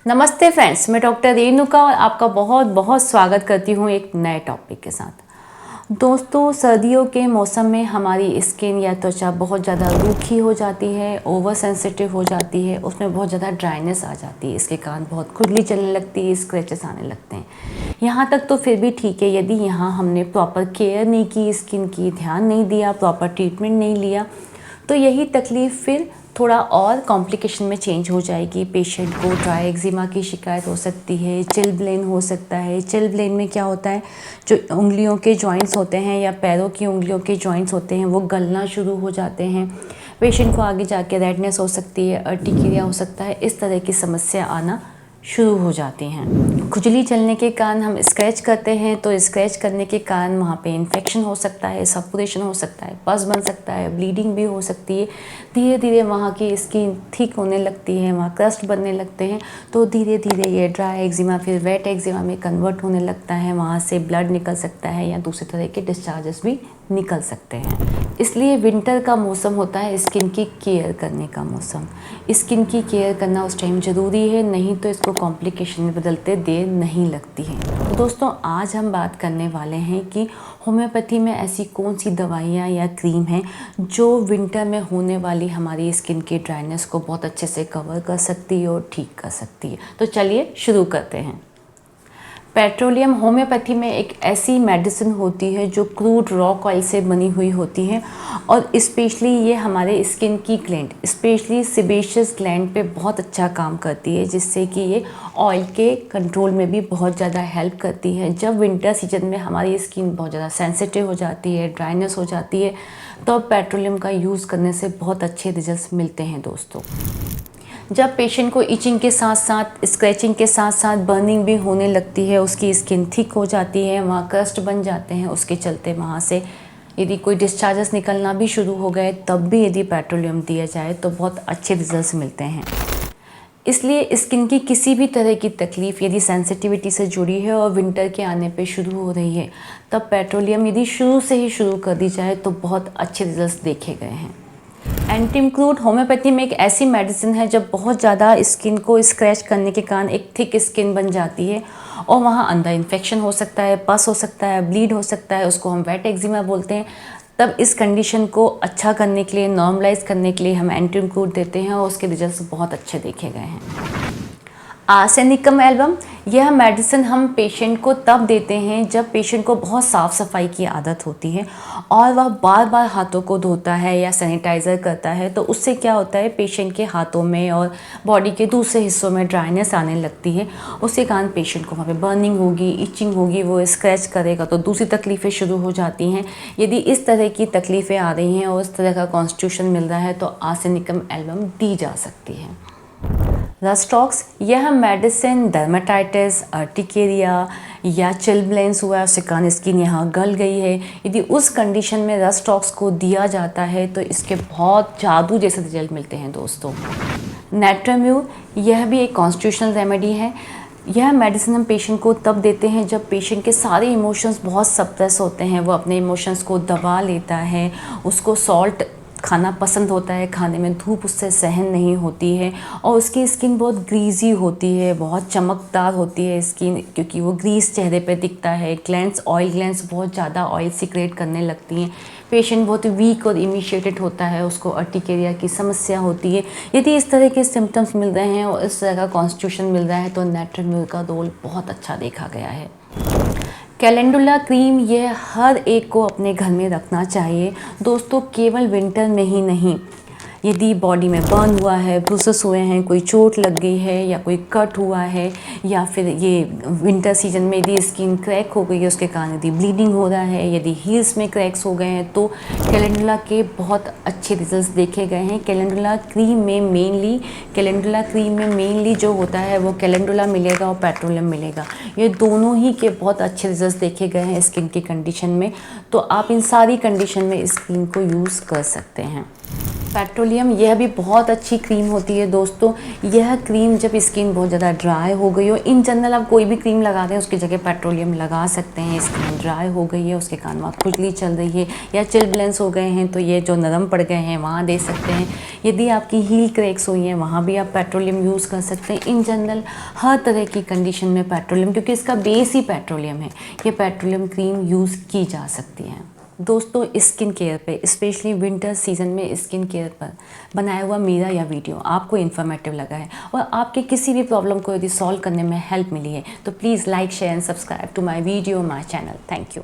नमस्ते फ्रेंड्स, मैं डॉक्टर रेणुका और आपका बहुत बहुत स्वागत करती हूँ एक नए टॉपिक के साथ। दोस्तों, सर्दियों के मौसम में हमारी स्किन या त्वचा बहुत ज़्यादा रूखी हो जाती है, ओवर सेंसिटिव हो जाती है, उसमें बहुत ज़्यादा ड्राइनेस आ जाती है। इसके कारण बहुत खुजली चलने लगती है, स्क्रैचेस आने लगते हैं। यहाँ तक तो फिर भी ठीक है, यदि यहाँ हमने प्रॉपर केयर नहीं की, स्किन की ध्यान नहीं दिया, प्रॉपर ट्रीटमेंट नहीं लिया, तो यही तकलीफ़ फिर थोड़ा और कॉम्प्लिकेशन में चेंज हो जाएगी। पेशेंट को ड्राई एक्जिमा की शिकायत हो सकती है, चिलब्लेन हो सकता है। चिलब्लेन में क्या होता है, जो उंगलियों के जॉइंट्स होते हैं या पैरों की उंगलियों के जॉइंट्स होते हैं वो गलना शुरू हो जाते हैं। पेशेंट को आगे जाके रेडनेस हो सकती है, अर्टिकेरिया हो सकता है, इस तरह की समस्या आना शुरू हो जाती हैं। खुजली चलने के कारण हम स्क्रैच करते हैं, तो स्क्रैच करने के कारण वहाँ पे इन्फेक्शन हो सकता है, सपुरेशन हो सकता है, पस बन सकता है, ब्लीडिंग भी हो सकती है। धीरे धीरे वहाँ की स्किन थिक होने लगती है, वहाँ क्रस्ट बनने लगते हैं, तो धीरे धीरे ये ड्राई एक्जिमा फिर वेट एक्जिमा में कन्वर्ट होने लगता है। वहाँ से ब्लड निकल सकता है या दूसरे तरह के डिस्चार्जेस भी निकल सकते हैं। इसलिए विंटर का मौसम होता है स्किन की केयर करने का मौसम। स्किन की केयर करना उस टाइम ज़रूरी है, नहीं तो इसको कॉम्प्लिकेशन में बदलते देर नहीं लगती है। तो दोस्तों, आज हम बात करने वाले हैं कि होम्योपैथी में ऐसी कौन सी दवाइयाँ या क्रीम हैं जो विंटर में होने वाली हमारी स्किन की ड्राइनेस को बहुत अच्छे से कवर कर सकती है और ठीक कर सकती है। तो चलिए शुरू करते हैं। पेट्रोलियम होम्योपैथी में एक ऐसी मेडिसिन होती है जो क्रूड रॉक ऑयल से बनी हुई होती है, और स्पेशली ये हमारे स्किन की ग्लैंड, स्पेशली सेबेशियस ग्लैंड पे बहुत अच्छा काम करती है, जिससे कि ये ऑयल के कंट्रोल में भी बहुत ज़्यादा हेल्प करती है। जब विंटर सीजन में हमारी स्किन बहुत ज़्यादा सेंसिटिव हो जाती है, ड्राइनेस हो जाती है, तो पेट्रोलियम का यूज़ करने से बहुत अच्छे रिजल्ट मिलते हैं दोस्तों। जब पेशेंट को इचिंग के साथ साथ स्क्रैचिंग के साथ साथ बर्निंग भी होने लगती है, उसकी स्किन थिक हो जाती है, वहाँ क्रस्ट बन जाते हैं, उसके चलते वहाँ से यदि कोई डिस्चार्जेस निकलना भी शुरू हो गए, तब भी यदि पेट्रोलियम दिया जाए तो बहुत अच्छे रिजल्ट्स मिलते हैं। इसलिए स्किन की किसी भी तरह की तकलीफ़ यदि सेंसिटिविटी से जुड़ी है और विंटर के आने पे शुरू हो रही है, तब पेट्रोलियम यदि शुरू से ही शुरू कर दी जाए तो बहुत अच्छे रिजल्ट्स देखे गए हैं। एंटीमक्रूड होम्योपैथी में एक ऐसी मेडिसिन है जब बहुत ज़्यादा स्किन को स्क्रैच करने के कारण एक थिक स्किन बन जाती है और वहाँ अंदर इन्फेक्शन हो सकता है, पस हो सकता है, ब्लीड हो सकता है, उसको हम वेट एक्जिमा बोलते हैं। तब इस कंडीशन को अच्छा करने के लिए, नॉर्मलाइज करने के लिए हम एंटीमक्रूड देते हैं और उसके रिजल्ट्स बहुत अच्छे देखे गए हैं। आर्सेनिकम एल्बम, यह मेडिसिन हम पेशेंट को तब देते हैं जब पेशेंट को बहुत साफ़ सफाई की आदत होती है और वह बार बार हाथों को धोता है या सैनिटाइज़र करता है, तो उससे क्या होता है, पेशेंट के हाथों में और बॉडी के दूसरे हिस्सों में ड्राइनेस आने लगती है। उसके कारण पेशेंट को वहाँ पे बर्निंग होगी, इचिंग होगी, वो स्क्रैच करेगा तो दूसरी तकलीफ़ें शुरू हो जाती हैं। यदि इस तरह की तकलीफ़ें आ रही हैं और इस तरह का कॉन्स्टिट्यूशन मिल रहा है तो आर्सेनिकम एल्बम दी जा सकती है। रस्टॉक्स, यह मेडिसिन डर्मेटाइटिस, अर्टिकेरिया या चिलब्लेन्स हुआ, उसके कारण स्किन यहाँ गल गई है, यदि उस कंडीशन में रस्टॉक्स को दिया जाता है तो इसके बहुत जादू जैसे रिजल्ट मिलते हैं दोस्तों। नेट्राम्यूर, यह भी एक कॉन्स्टिट्यूशनल रेमेडी है। यह मेडिसिन हम पेशेंट को तब देते हैं जब पेशेंट के सारे इमोशंस बहुत सप्रेस होते हैं, वो अपने इमोशंस को दबा लेता है, उसको सॉल्ट खाना पसंद होता है, खाने में धूप उससे सहन नहीं होती है और उसकी स्किन बहुत ग्रीजी होती है, बहुत चमकदार होती है स्किन, क्योंकि वो ग्रीस चेहरे पे दिखता है। ग्लैंड्स, ऑयल ग्लैंड्स बहुत ज़्यादा ऑयल सीक्रेट करने लगती हैं। पेशेंट बहुत वीक और इमिशिएटेड होता है, उसको अर्टिकेरिया की समस्या होती है। यदि इस तरह के सिम्टम्स मिल रहे हैं और इस तरह का कॉन्स्टिट्यूशन मिल रहा है तो नेट्राम्यूर का रोल बहुत अच्छा देखा गया है। कैलेंडुला क्रीम, यह हर एक को अपने घर में रखना चाहिए दोस्तों, केवल विंटर में ही नहीं। यदि बॉडी में बर्न हुआ है, ब्रूसेस हुए हैं, कोई चोट लग गई है या कोई कट हुआ है, या फिर ये विंटर सीजन में यदि स्किन क्रैक हो गई है, उसके कारण यदि ब्लीडिंग हो रहा है, यदि हील्स में क्रैक्स हो गए हैं, तो कैलेंडुला के बहुत अच्छे रिजल्ट्स देखे गए हैं। कैलेंडुला क्रीम में मेनली जो होता है वो कैलेंडुला मिलेगा और पेट्रोलियम मिलेगा। ये दोनों ही के बहुत अच्छे रिजल्ट्स देखे गए हैं स्किन की कंडीशन में, तो आप इन सारी कंडीशन में इस क्रीम को यूज़ कर सकते हैं। पेट्रोलियम यह भी बहुत अच्छी क्रीम होती है दोस्तों। यह क्रीम जब स्किन बहुत ज़्यादा ड्राई हो गई हो, इन जनरल आप कोई भी क्रीम लगाते हैं उसकी जगह पेट्रोलियम लगा सकते हैं। स्किन ड्राई हो गई है, उसके कारण वहाँ खुजली चल रही है या चिल्बलेंस हो गए हैं तो ये जो नरम पड़ गए हैं वहाँ दे सकते हैं। यदि आपकी हील क्रैक्स हुई हैं वहाँ भी आप पेट्रोलियम यूज़ कर सकते हैं। इन जनरल हर तरह की कंडीशन में पेट्रोलियम, क्योंकि इसका बेस ही पेट्रोलियम है, ये पेट्रोलियम क्रीम यूज़ की जा सकती है। दोस्तों स्किन केयर पे, स्पेशली विंटर सीजन में स्किन केयर पर बनाया हुआ मेरा यह वीडियो आपको इन्फॉर्मेटिव लगा है और आपके किसी भी प्रॉब्लम को यदि सॉल्व करने में हेल्प मिली है तो please like share and subscribe to my video, my channel. Thank you.